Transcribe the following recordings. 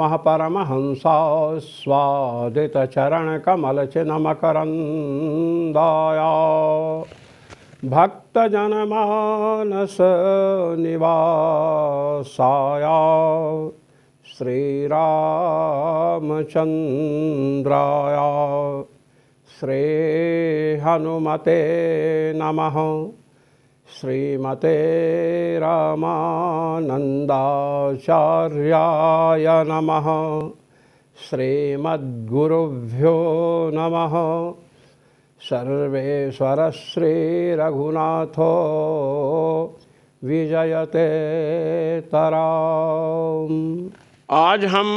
नमः परमहंसा स्वादितचरणकमलचिन्मकरन्दाय भक्तजनमानस निवासाय श्रीरामचन्द्राय श्रीहनुमते नमः। श्रीमते रामानन्दाचार्याय नमः। श्रीमद्गुरुभ्यो नमः। सर्वेश्वर श्रीरघुनाथो विजयते तराम। आज हम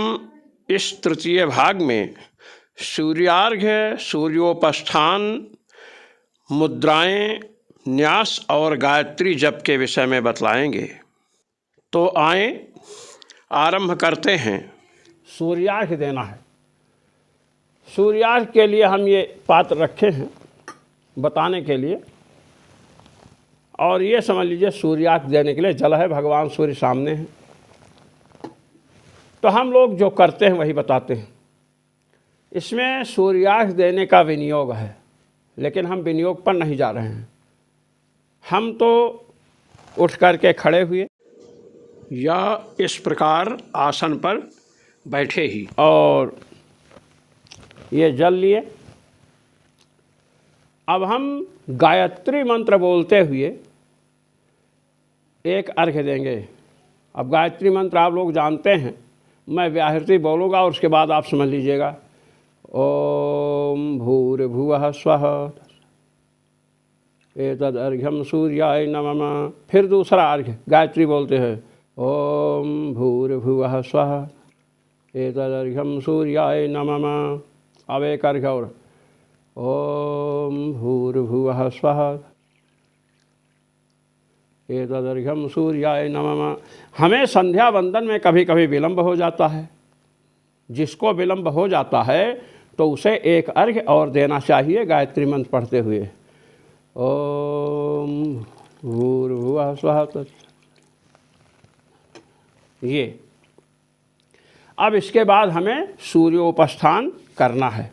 इस तृतीय भाग में सूर्यार्घ्य, सूर्योपस्थान, मुद्राएं, न्यास और गायत्री जप के विषय में बतलाएंगे। तो आए आरंभ करते हैं। सूर्यार्घ्य देना है। सूर्यार्घ्य के लिए हम ये पात्र रखे हैं बताने के लिए, और ये समझ लीजिए सूर्यार्घ्य देने के लिए जल है, भगवान सूर्य सामने हैं, तो हम लोग जो करते हैं वही बताते हैं। इसमें सूर्यार्घ्य देने का विनियोग है, लेकिन हम विनियोग पर नहीं जा रहे हैं। हम तो उठ करके खड़े हुए या इस प्रकार आसन पर बैठे ही और ये जल लिए। अब हम गायत्री मंत्र बोलते हुए एक अर्घ्य देंगे। अब गायत्री मंत्र आप लोग जानते हैं, मैं व्याहृति बोलूँगा और उसके बाद आप समझ लीजिएगा। ओम भूर्भुवः स्वः एतदर्घ्यं सूर्याय नमः। फिर दूसरा अर्घ्य गायत्री बोलते हैं। ओम भूर्भुवः स्वः एतदर्घ्यं सूर्याय नमः। अब एक अर्घ्य और। ओम भूर्भुवः स्वः एतदर्घ्यं सूर्याय नमः। हमें संध्या वंदन में कभी कभी विलंब हो जाता है। जिसको विलंब हो जाता है तो उसे एक अर्घ्य और देना चाहिए गायत्री मंत्र पढ़ते हुए। ओम भूर्भुवः स्वः। ये अब इसके बाद हमें सूर्योपस्थान करना है।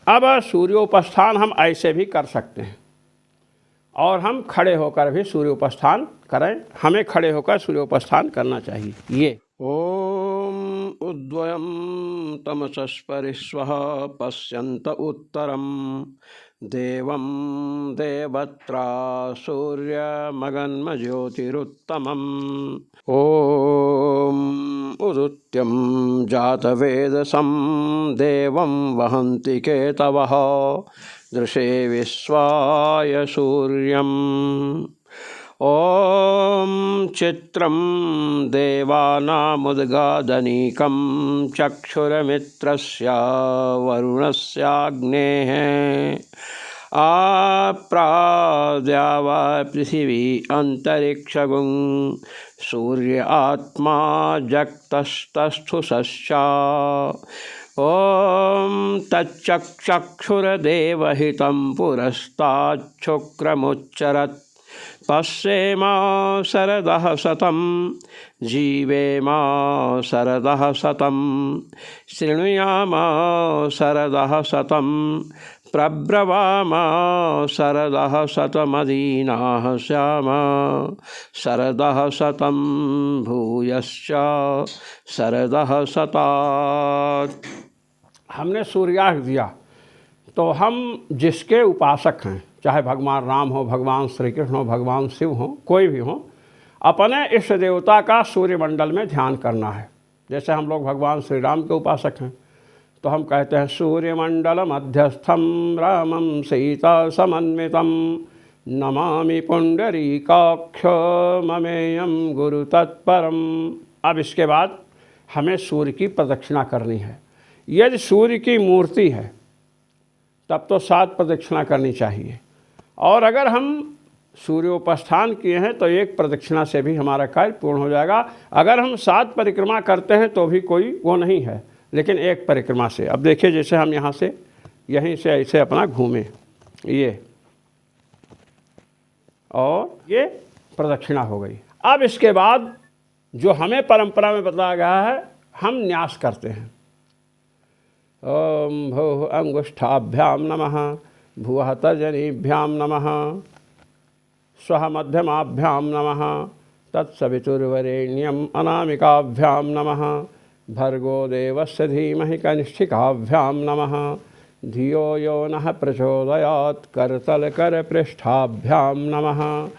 अब सूर्योपस्थान हम ऐसे भी कर सकते हैं और हम खड़े होकर भी सूर्योपस्थान करें। हमें खड़े होकर सूर्योपस्थान करना चाहिए। ये ओम उद्वयं तमसस्परिस्वः पश्यन्त उत्तरं देवं देवत्रा सूर्यमगन्मज्योतिरुत्तमम्। ओम उदुत्यं जातवेदसं देवं वहन्ति केतवः दृशे विश्वाय सूर्यम्। ओम चित्रं देवानामुद्गादनीकं चक्षुरमित्रस्य वरुणस्याग्नेः आप्राद्यावा पृथिवी अंतरिक्षगुं सूर्य आत्मा जगतस्तस्थुषश्च। ओम तच्चक्षुरदेवहितं पुरस्ताच्छुक्रमुच्चरत् पश्येमा शरदः शतं जीवेमा शरदः शतं शृणुयामा शरदः शतं प्रब्रवामा शरदः शतमदीनाः स्यामा शरदः शतं भूयश्च शरदः शतात्। हमने सूर्यार्घ्य दिया तो हम जिसके उपासक हैं, चाहे भगवान राम हो, भगवान श्री कृष्ण हो, भगवान शिव हो, कोई भी हो, अपने इष्ट देवता का सूर्यमंडल में ध्यान करना है। जैसे हम लोग भगवान श्री राम के उपासक हैं तो हम कहते हैं सूर्यमंडल मध्यस्थम रामं सीता समन्वितम नमामि पुंडरीकाक्ष ममेयं गुरु तत्परम। अब इसके बाद हमें सूर्य की प्रदक्षिणा करनी है। यदि सूर्य की मूर्ति है तब तो 7 प्रदक्षिणा करनी चाहिए, और अगर हम सूर्योपस्थान किए हैं तो 1 प्रदक्षिणा से भी हमारा कार्य पूर्ण हो जाएगा। अगर हम 7 परिक्रमा करते हैं तो भी कोई वो नहीं है, लेकिन 1 परिक्रमा से। अब देखिए, जैसे हम यहाँ से यहीं से ऐसे अपना घूमें, ये और ये प्रदक्षिणा हो गई। अब इसके बाद जो हमें परंपरा में बताया गया है हम न्यास करते हैं। ओम भूः अंगुष्ठाभ्यां नमः, भुवः तर्जनीभ्यां नमः, स्वः मध्यमाभ्यां नमः, तत्सवितुर्वरेण्यम् अनामिकाभ्यां नमः, भर्गो देवस्य धीमहि कनिष्ठिकाभ्यां नमः, धियो यो नः प्रचोदयात् करतलकरपृष्ठाभ्यां नमः।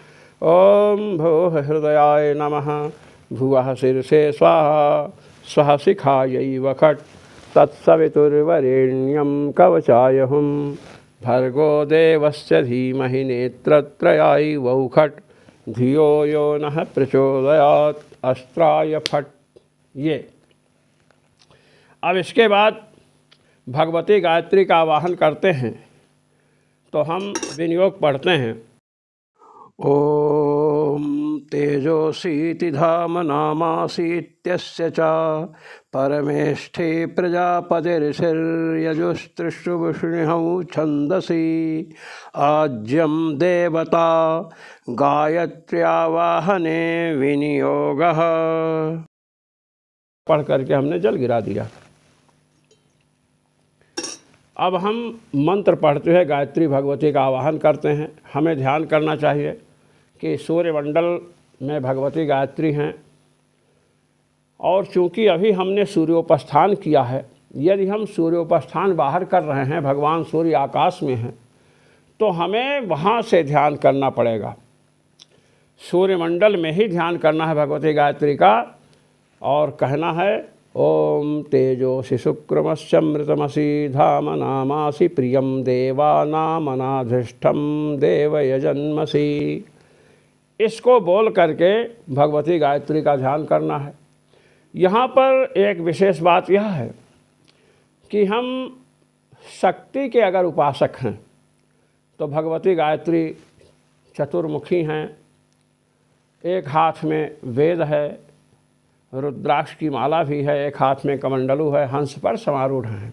ओम भूः हृदयाय नमः, भुवः शिरसे स्वाहा, स्वः शिखायै वखट्, तत्सवितुर्वरेण्यं कवचाय हुं, भर्गो देवस्य धीमहि नेत्रत्रयाय वौखट्, धियो यो नः प्रचोदयात् अस्त्राय फट्। ये अब इसके बाद भगवती गायत्री का आवाहन करते हैं तो हम विनियोग पढ़ते हैं। ओम तेजोसीति धाम नामासीत्यस्य च परमेष्ठे प्रजापतिर्षिर्यजुस्त्रिष्टुविष्णुः छन्दसि आज्यं देवता गायत्र्यावाहने विनियोगः। पढ़ करके हमने जल गिरा दिया। अब हम मंत्र पढ़ते हुए गायत्री भगवती का आवाहन करते हैं। हमें ध्यान करना चाहिए कि सूर्यमंडल में भगवती गायत्री हैं और चूंकि अभी हमने सूर्योपास्थान किया है, यदि हम सूर्योपास्थान बाहर कर रहे हैं, भगवान सूर्य आकाश में हैं, तो हमें वहाँ से ध्यान करना पड़ेगा। सूर्यमंडल में ही ध्यान करना है भगवती गायत्री का और कहना है ओम तेजोसि शुक्रमस्यमृतमसि धाम नामासि प्रियं देवानामनाधिष्ठं देवयजन्मसि। इसको बोल करके भगवती गायत्री का ध्यान करना है। यहाँ पर एक विशेष बात यह है कि हम शक्ति के अगर उपासक हैं तो भगवती गायत्री चतुर्मुखी हैं। एक हाथ में वेद है, रुद्राक्ष की माला भी है, एक हाथ में कमंडलू है, हंस पर समारूढ़ हैं।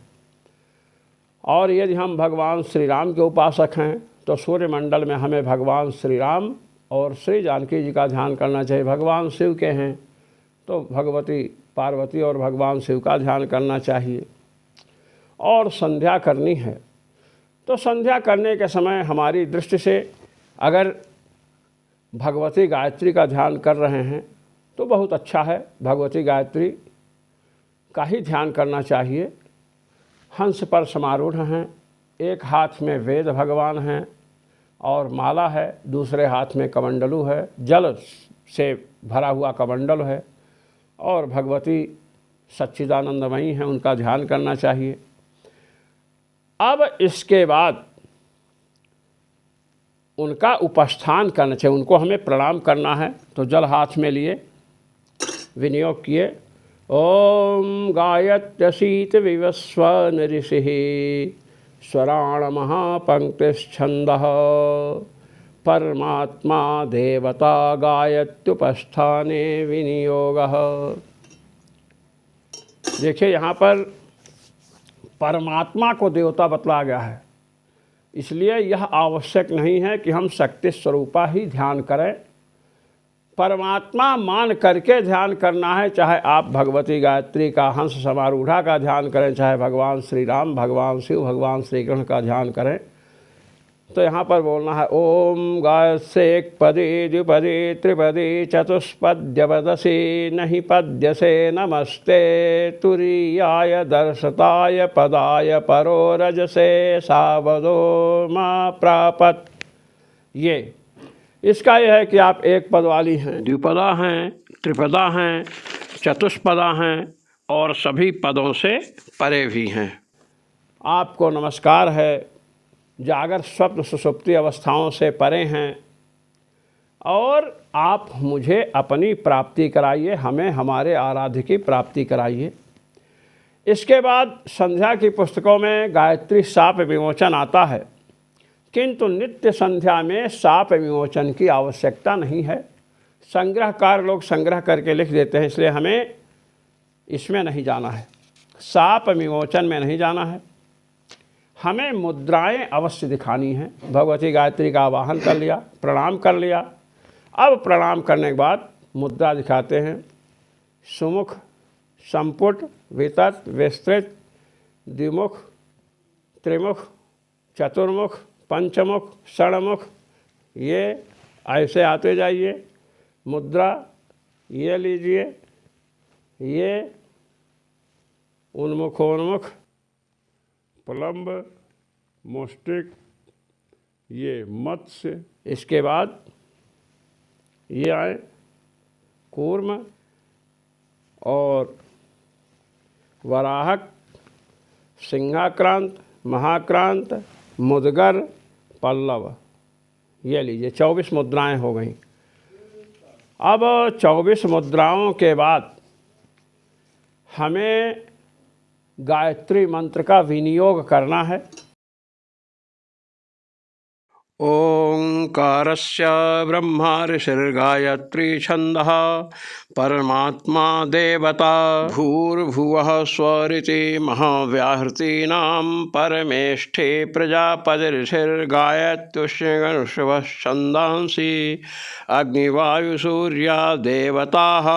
और यदि हम भगवान श्री राम के उपासक हैं तो सूर्यमंडल में हमें भगवान श्री राम और श्री जानकी जी का ध्यान करना चाहिए। भगवान शिव के हैं तो भगवती पार्वती और भगवान शिव का ध्यान करना चाहिए। और संध्या करनी है तो संध्या करने के समय हमारी दृष्टि से अगर भगवती गायत्री का ध्यान कर रहे हैं तो बहुत अच्छा है। भगवती गायत्री का ही ध्यान करना चाहिए। हंस पर समारूढ़ हैं, एक हाथ में वेद भगवान हैं और माला है, दूसरे हाथ में कमंडलू है, जल से भरा हुआ कमंडल है और भगवती सच्चिदानंदमयी हैं, उनका ध्यान करना चाहिए। अब इसके बाद उनका उपस्थान करना चाहिए, उनको हमें प्रणाम करना है। तो जल हाथ में लिए विनियोग किए। ओम गायत्यसीत विवस्व ऋषिः स्वराण महापंक्तिश्छंदः परमात्मा देवता गायत्युपस्थाने विनियोगः। देखिए यहाँ पर परमात्मा को देवता बतलाया गया है, इसलिए यह आवश्यक नहीं है कि हम शक्ति स्वरूपा ही ध्यान करें। परमात्मा मान करके ध्यान करना है। चाहे आप भगवती गायत्री का हंस समारूढ़ा का ध्यान करें, चाहे भगवान श्री राम, भगवान शिव, भगवान श्री कृष्ण का ध्यान करें। तो यहाँ पर बोलना है ओम गायस्येक पदे द्विपदे त्रिपदे चतुष्पद्यवदसे नहि पद्यसे नमस्ते तुरीयाय दर्शताय पदाय परो रजसे सावधो मा प्रापत। ये इसका यह है कि आप एक पद वाली हैं, द्विपदा हैं, त्रिपदा हैं, चतुष्पदा हैं और सभी पदों से परे भी हैं। आपको नमस्कार है, जागर स्वप्न सुषुप्ति अवस्थाओं से परे हैं और आप मुझे अपनी प्राप्ति कराइए, हमें हमारे आराध्य की प्राप्ति कराइए। इसके बाद संध्या की पुस्तकों में गायत्री शाप विमोचन आता है, किंतु नित्य संध्या में शाप विमोचन की आवश्यकता नहीं है। संग्रहकार लोग संग्रह करके लिख देते हैं, इसलिए हमें इसमें नहीं जाना है, शाप विमोचन में नहीं जाना है। हमें मुद्राएं अवश्य दिखानी हैं। भगवती गायत्री का आवाहन कर लिया, प्रणाम कर लिया। अब प्रणाम करने के बाद मुद्रा दिखाते हैं, सुमुख संपुट, वितत, विस्तृत, द्विमुख, त्रिमुख, चतुर्मुख, पंचमुख, षणमुख, ये ऐसे आते जाइए। मुद्रा ये लीजिए, ये उन्मुखोन्मुख, प्लम्ब, मुष्टिक, ये मत्स्य, इसके बाद ये आए कूर्म और वराहक, सिंहाक्रांत, महाक्रांत, मुदगर, पल्लव, ये लीजिए 24 मुद्राएं हो गई। अब 24 मुद्राओं के बाद हमें गायत्री मंत्र का विनियोग करना है। ओंकारस्य ब्रह्मा ऋषिर्गायत्री छंदः परमात्मा देवता भूर्भुवः स्वरिति महाव्याहृतीनां परमेष्ठे प्रजापति ऋषिर्गायत्युष्णगणुषवः छन्दांसि अग्निवायुसूर्या देवताः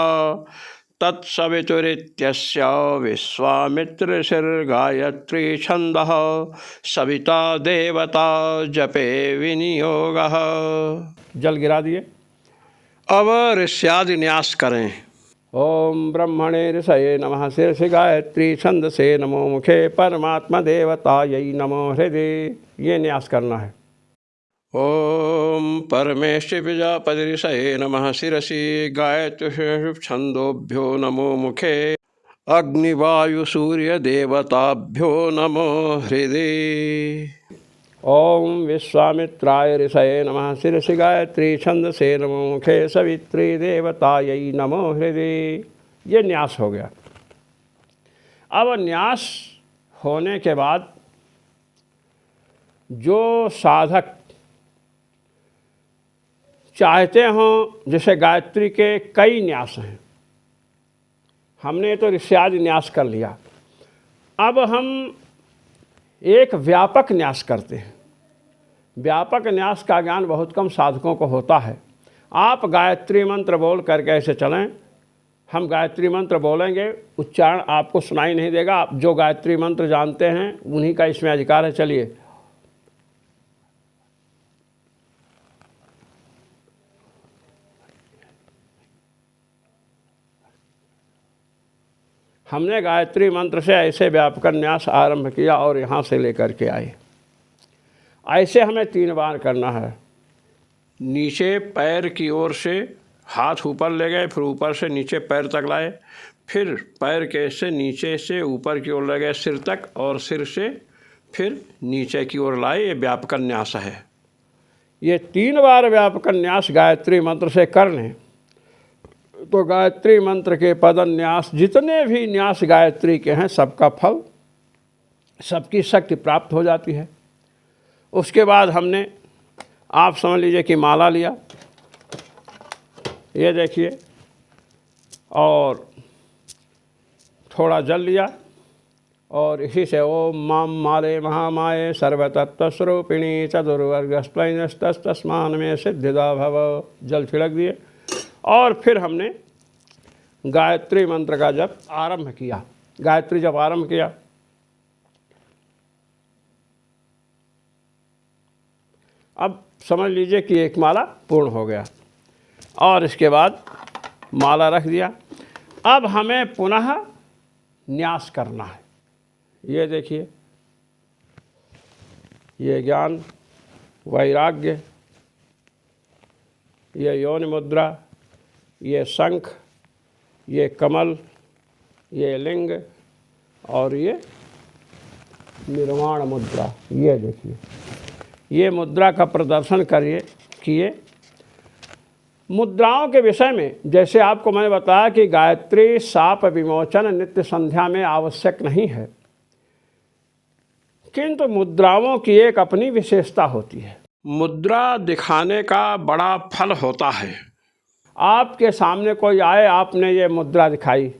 तत्सवितुरित्यस्य विश्वामित्र ऋषिर्गायत्री छंदः सविता देवता जपे विनियोगः। जल गिरा दिए। अब ऋष्यादि न्यास करें। ओम ब्रह्मणे ऋषये नमः शीर्षि गायत्री छंदसे नमो मुखे परमात्मा देवतायै नमो हृदय। ये न्यास करना है। ओम परमेष्ठि प्रजापति ऋषये नमः शिरसि गायत्री छंदोभ्यो नमो मुखे अग्निवायु सूर्य देवताभ्यो नमो हृदय। ओम विश्वामित्राय ऋषये नमः शीर्षि गायत्री छंदसे नमो मुखे सवित्री देवतायै नमो हृदय। ये न्यास हो गया। अब न्यास होने के बाद जो साधक चाहते हों, जैसे गायत्री के कई न्यास हैं, हमने तो ऋष्यादि न्यास कर लिया, अब हम एक व्यापक न्यास करते हैं। व्यापक न्यास का ज्ञान बहुत कम साधकों को होता है। आप गायत्री मंत्र बोल करके ऐसे चलें, हम गायत्री मंत्र बोलेंगे, उच्चारण आपको सुनाई नहीं देगा। आप जो गायत्री मंत्र जानते हैं उन्हीं का इसमें अधिकार है। चलिए, हमने गायत्री मंत्र से ऐसे व्यापक न्यास आरंभ किया और यहाँ से लेकर के आए। ऐसे हमें 3 बार करना है। नीचे पैर की ओर से हाथ ऊपर ले गए, फिर ऊपर से नीचे पैर तक लाए, फिर पैर के से नीचे से ऊपर की ओर ले गए सिर तक, और सिर से फिर नीचे की ओर लाए। ये व्यापक न्यास है। ये 3 बार व्यापक न्यास गायत्री मंत्र से कर लें तो गायत्री मंत्र के पदन्यास, जितने भी न्यास गायत्री के हैं, सबका फल, सबकी शक्ति प्राप्त हो जाती है। उसके बाद हमने, आप समझ लीजिए कि माला लिया, ये देखिए, और थोड़ा जल लिया, और इसी से ओम माम माले महामाये सर्वतत्वस्वरूपिणी चतुर्वर्गस्त्वस्तस्मान में सिद्धिदा भव, जल छिड़क दिए। और फिर हमने गायत्री मंत्र का जप आरंभ किया। गायत्री जप आरंभ किया, अब समझ लीजिए कि एक माला पूर्ण हो गया, और इसके बाद माला रख दिया। अब हमें पुनः न्यास करना है। ये देखिए, ये ज्ञान, वैराग्य, ये योनि मुद्रा, ये शंख, ये कमल, ये लिंग, और ये निर्वाण मुद्रा। ये देखिए, ये मुद्रा का प्रदर्शन किए। मुद्राओं के विषय में जैसे आपको मैंने बताया कि गायत्री शाप विमोचन नित्य संध्या में आवश्यक नहीं है, किंतु मुद्राओं की एक अपनी विशेषता होती है। मुद्रा दिखाने का बड़ा फल होता है। आपके सामने कोई आए, आपने ये मुद्रा दिखाई,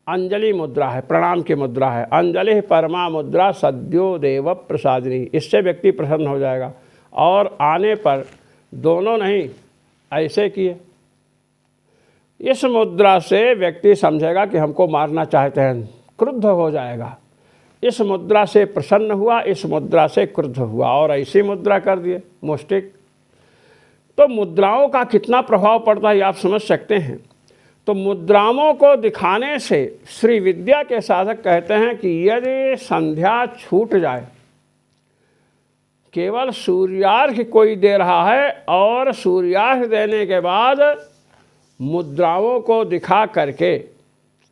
अंजलि मुद्रा है, प्रणाम की मुद्रा है। अंजलि परमा मुद्रा सद्यो देव प्रसादिनी, इससे व्यक्ति प्रसन्न हो जाएगा। और आने पर दोनों नहीं, ऐसे किए, इस मुद्रा से व्यक्ति समझेगा कि हमको मारना चाहते हैं, क्रुद्ध हो जाएगा। इस मुद्रा से प्रसन्न हुआ, इस मुद्रा से क्रुद्ध हुआ और ऐसी मुद्रा कर दिए मुष्टिक। तो मुद्राओं का कितना प्रभाव पड़ता है आप समझ सकते हैं। तो मुद्राओं को दिखाने से श्री विद्या के साधक कहते हैं कि यदि संध्या छूट जाए, केवल सूर्यार्घ्य कोई दे रहा है और सूर्यार्घ्य देने के बाद मुद्राओं को दिखा करके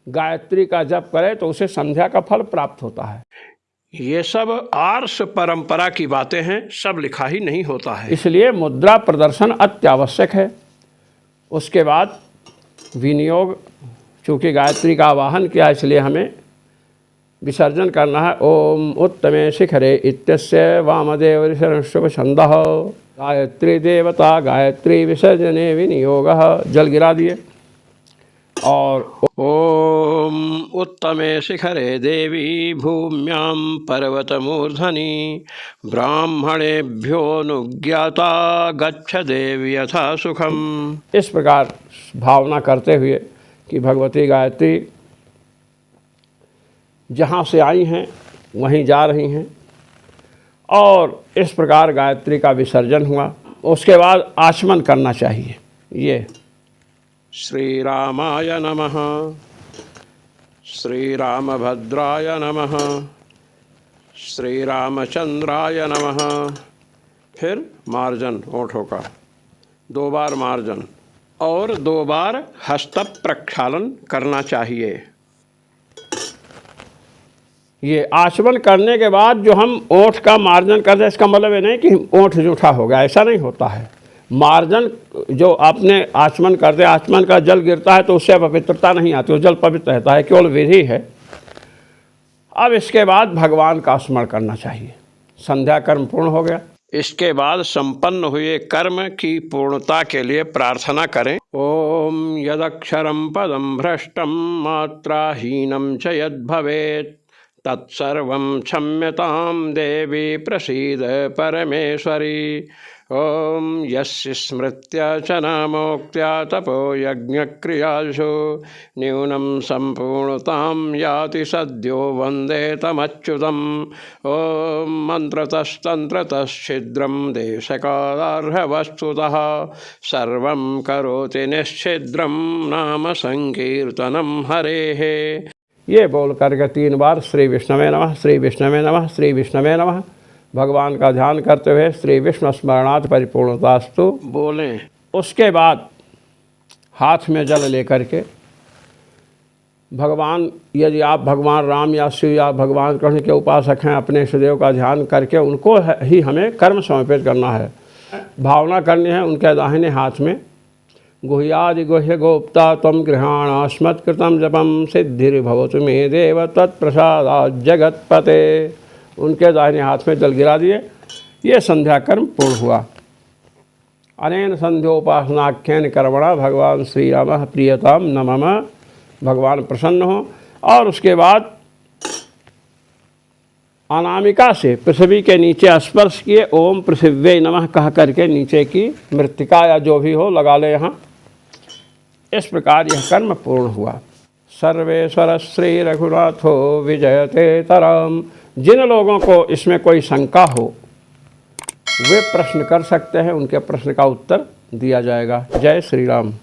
गायत्री का जप करे तो उसे संध्या का फल प्राप्त होता है। ये सब आर्ष परंपरा की बातें हैं, सब लिखा ही नहीं होता है। इसलिए मुद्रा प्रदर्शन अत्यावश्यक है। उसके बाद विनियोग, चूँकि गायत्री का आवाहन किया इसलिए हमें विसर्जन करना है। ओम उत्तमे शिखरे इत्यस्य वामदेव ऋषभ छंदः गायत्री देवता गायत्री विसर्जने विनियोगः। जल गिरा दिए और ओम उत्तमे शिखरे देवी भूम्यां पर्वतमूर्धनि ब्राह्मणेभ्योऽनुज्ञाता गच्छ देवी यथा सुखम। इस प्रकार भावना करते हुए कि भगवती गायत्री जहाँ से आई हैं वहीं जा रही हैं और इस प्रकार गायत्री का विसर्जन हुआ। उसके बाद आचमन करना चाहिए। ये श्री रामाय नमः, श्री रामभद्राय नमः, श्री रामचंद्राय नमः। फिर मार्जन ओठों का 2 बार मार्जन और 2 बार हस्त प्रक्षालन करना चाहिए। ये आचमन करने के बाद जो हम ओठ का मार्जन करते हैं, इसका मतलब ये नहीं कि ओठ जूठा हो गया, ऐसा नहीं होता है। मार्जन जो आपने आचमन करते हैं, आचमन का जल गिरता है तो उससे पवित्रता नहीं आती, वो जल पवित्र रहता है, केवल विधि है। अब इसके बाद भगवान का स्मरण करना चाहिए। संध्या कर्म पूर्ण हो गया। इसके बाद संपन्न हुए कर्म की पूर्णता के लिए प्रार्थना करें। ओम यदक्षरम पदम भ्रष्टम मात्राहीनम च यद् भवेत् तत्सर्वं क्षम्यतां देवी प्रसीद परमेश्वरी। ओम यस्य स्मृत्या च नामोक्त्या तपो यज्ञक्रियासु न्यूनं सम्पूर्णतां याति सद्यो वन्दे तमच्युतम्। ओम मन्त्रतस्तन्त्रतश्छिद्रं देशकालार्हवस्तुतः सर्वं करोति निश्छिद्रं नाम संकीर्तनं हरेः। ये बोल करके 3 बार श्री विष्णवे नमः, श्री विष्णवे नमः, श्री विष्णवे नमः भगवान का ध्यान करते हुए श्री विष्णु स्मरणात् परिपूर्णतास्तु बोलें। उसके बाद हाथ में जल लेकर के भगवान, यदि आप भगवान राम या शिव या भगवान कृष्ण के उपासक हैं, अपने इष्टदेव का ध्यान करके उनको ही हमें कर्म समर्पित करना है। भावना करनी है उनके दाहिने हाथ में गुह्यादि गुह्य गोप्ता तम गृहाण स्मत्कृतम जपम सिद्धिर्भवतु मे देव तत्प्रसादात् जगतपते। उनके दाहिने हाथ में जल गिरा दिए। ये संध्या कर्म पूर्ण हुआ। अनेन संध्योपासनाख्यन कर्मणा भगवान श्री राम प्रियताम नमः। भगवान प्रसन्न हो और उसके बाद अनामिका से पृथ्वी के नीचे स्पर्श किए। ओम पृथिव्यै नमः कह करके नीचे की मृत्तिका या जो भी हो लगा ले यहाँ। इस प्रकार यह कर्म पूर्ण हुआ। सर्वेश्वर श्री रघुनाथो विजयते तरम। जिन लोगों को इसमें कोई शंका हो वे प्रश्न कर सकते हैं, उनके प्रश्न का उत्तर दिया जाएगा। जय श्री राम।